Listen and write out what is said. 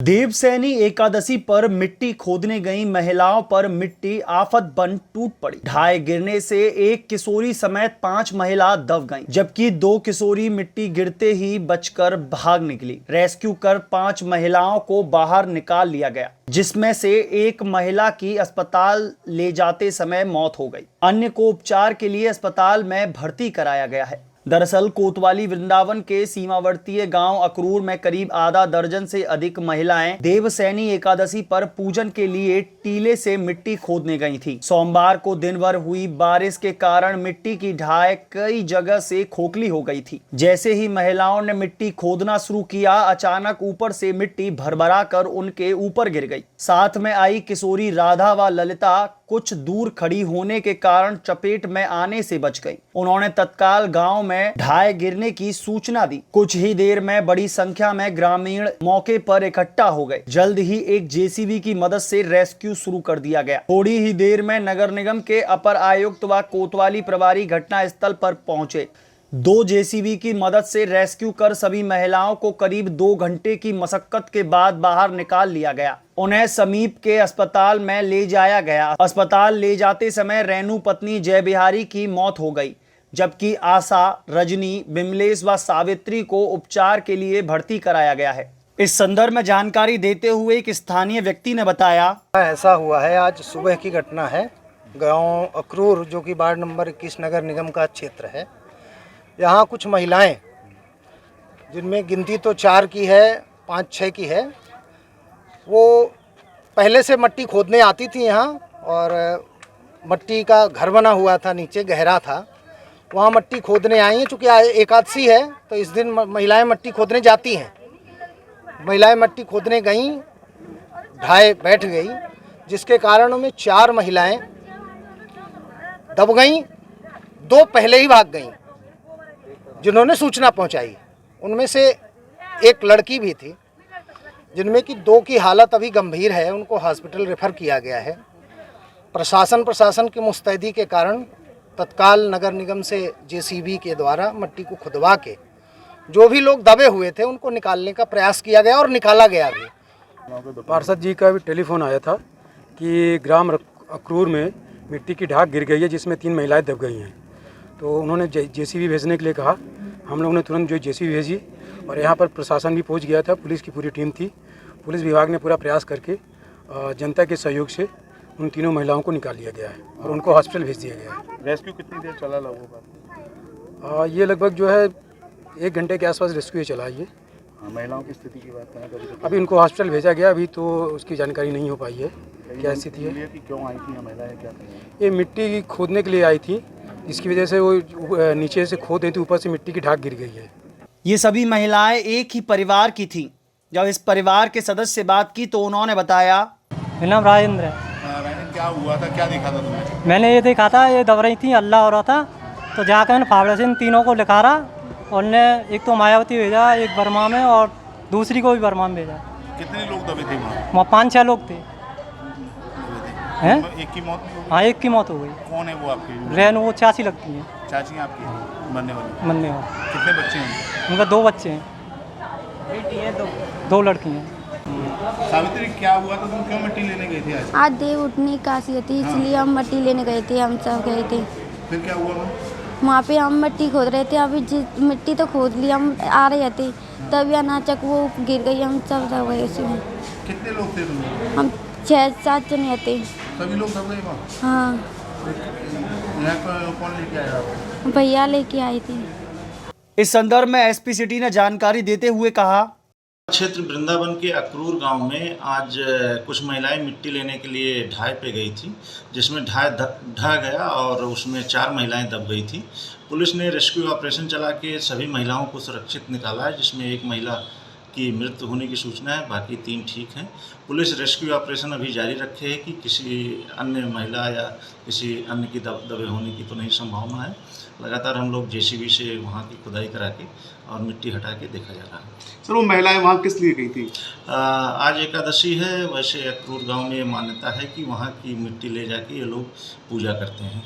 देवसैनी एकादशी पर मिट्टी खोदने गई महिलाओं पर मिट्टी आफत बन टूट पड़ी। ढाई गिरने से एक किशोरी समेत 5 महिला दब गईं, जबकि 2 किशोरी मिट्टी गिरते ही बचकर भाग निकली। रेस्क्यू कर 5 महिलाओं को बाहर निकाल लिया गया, जिसमें से एक महिला की अस्पताल ले जाते समय मौत हो गई। अन्य को उपचार के लिए अस्पताल में भर्ती कराया गया है। दरअसल कोतवाली वृंदावन के सीमावर्तीय गांव अक्रूर में करीब आधा दर्जन से अधिक महिलाएं देवसैनी एकादशी पर पूजन के लिए टीले से मिट्टी खोदने गई थी। सोमवार को दिन भर हुई बारिश के कारण मिट्टी की ढाई कई जगह से खोखली हो गई थी। जैसे ही महिलाओं ने मिट्टी खोदना शुरू किया, अचानक ऊपर से मिट्टी भरभरा कर उनके ऊपर गिर गई। साथ में आई किशोरी राधा व ललिता कुछ दूर खड़ी होने के कारण चपेट में आने से बच गई। उन्होंने तत्काल गांव में ढाई गिरने की सूचना दी। कुछ ही देर में बड़ी संख्या में ग्रामीण मौके पर इकट्ठा हो गए। जल्द ही एक जेसीबी की मदद से रेस्क्यू शुरू कर दिया गया। थोड़ी ही देर में नगर निगम के अपर आयुक्त व कोतवाली प्रभारी घटना स्थल पर पहुंचे। 2 जेसीबी की मदद से रेस्क्यू कर सभी महिलाओं को करीब 2 घंटे की मशक्कत के बाद बाहर निकाल लिया गया। उन्हें समीप के अस्पताल में ले जाया गया। अस्पताल ले जाते समय रेणु पत्नी जय बिहारी की मौत हो गई, जबकि आशा, रजनी, बिमलेश व सावित्री को उपचार के लिए भर्ती कराया गया है। इस संदर्भ में जानकारी देते हुए एक स्थानीय व्यक्ति ने बताया, ऐसा हुआ है, आज सुबह की घटना है। गांव अक्रूर, जो कि वार्ड नंबर 21 नगर निगम का क्षेत्र है, यहाँ कुछ महिलाएं, जिनमें गिनती तो 4 की है, 5-6 की है, वो पहले से मट्टी खोदने आती थी यहाँ, और मट्टी का घर बना हुआ था, नीचे गहरा था, वहाँ मट्टी खोदने आई हैं। चूँकि एकादशी है तो इस दिन महिलाएं मट्टी खोदने जाती हैं। महिलाएं मट्टी खोदने गईं, ढाई बैठ गई, जिसके कारण उनमें 4 महिलाएं दब गईं। 2 पहले ही भाग गईं जिन्होंने सूचना पहुंचाई। उनमें से एक लड़की भी थी, जिनमें कि 2 की हालत अभी गंभीर है, उनको हॉस्पिटल रेफर किया गया है। प्रशासन की मुस्तैदी के कारण तत्काल नगर निगम से जेसीबी के द्वारा मट्टी को खुदवा के जो भी लोग दबे हुए थे उनको निकालने का प्रयास किया गया और निकाला गया भी। पार्षद जी का भी टेलीफोन आया था कि ग्राम अक्रूर में मिट्टी की ढाक गिर गई है, जिसमें 3 महिलाएं दब गई हैं। तो उन्होंने जेसीबी भेजने के लिए कहा। हम लोगों ने तुरंत जो जेसीबी भेजी और यहाँ पर प्रशासन भी पहुँच गया था। पुलिस की पूरी टीम थी। पुलिस विभाग ने पूरा प्रयास करके जनता के सहयोग से उन तीनों महिलाओं को निकाल लिया गया है और उनको हॉस्पिटल भेज दिया गया है। रेस्क्यू कितनी देर चला लगभग? ये लगभग जो है 1 घंटे के आसपास रेस्क्यू चला। ये महिलाओं की स्थिति की बात करें तो अभी उनको हॉस्पिटल भेजा गया। अभी तो उसकी जानकारी नहीं हो पाई है क्या स्थिति है। कि क्यों आई थी महिलाएं, क्या ये मिट्टी खोदने के लिए आई थी, इसकी वजह से वो नीचे से खोद रही थी, ऊपर से मिट्टी की ढाक गिर गई है। ये सभी महिलाएं एक ही परिवार की थीं। जब इस परिवार के सदस्य से बात की तो उन्होंने बताया, मेरा नाम राजेंद्र है। क्या हुआ था, क्या देखा था तुमने? मैंने ये देखा था, ये दब रही थी, अल्लाह हो रहा था, तो जाकर मैंने फावड़े से इन तीनों को लिखारा और ने एक तो मायावती भेजा, एक बर्मा में, और दूसरी को भी बर्मा में भेजा। कितने लोग दबे थे वहाँ 5-6 लोग थे। हैं? एक की मौत हो गई? हाँ, एक की मौत हो गई। कौन है वो आपकी? रेनू, वो चाची लगती है। चाची हैं आपकी मरने वाली? मरने वाली। कितने बच्चे हैं? उनका 2 बच्चे हैं, 2 लड़की हैं। सावित्री, क्या हुआ था? तुम क्यों मिट्टी लेने गई थी आज? आज देव उठने की काशियत थी, इसलिए हम मिट्टी लेने गए थे। हम सब गए थे। फिर क्या हुआ? वहाँ पे हम मिट्टी खोद रहे थे। अभी मिट्टी तो खोद ली, हम आ रहे थे, तभी अनाचक वो गिर गई। हम सब दब गए उसमें। कितने लोग थे तुम? हम 6-7 जने थे। सभी लोग दब गए वहाँ? हाँ, यहाँ कौन लेके आया आपको? भैया लेके आए थे। इस संदर्भ में एसपी सिटी ने जानकारी देते हुए कहा, क्षेत्र वृंदावन के अक्रूर गांव में आज कुछ महिलाएं मिट्टी लेने के लिए ढाई पे गई थी, जिसमें ढाई ढह गया और उसमें 4 महिलाएं दब गई थी। पुलिस ने रेस्क्यू ऑपरेशन चला के सभी महिलाओं को सुरक्षित निकाला है, जिसमें एक महिला की मृत्यु होने की सूचना है, बाकी 3 ठीक हैं। पुलिस रेस्क्यू ऑपरेशन अभी जारी रखे है कि किसी अन्य महिला या किसी अन्य की दबे होने की तो नहीं संभावना है। लगातार हम लोग जेसीबी से वहाँ की खुदाई करा के और मिट्टी हटा के देखा जा रहा है। सर, वो महिलाएं वहाँ किस लिए गई थी? आज एकादशी है। वैसे अक्रूर गांव में मान्यता है कि वहाँ की मिट्टी ले जाके ये लोग पूजा करते हैं।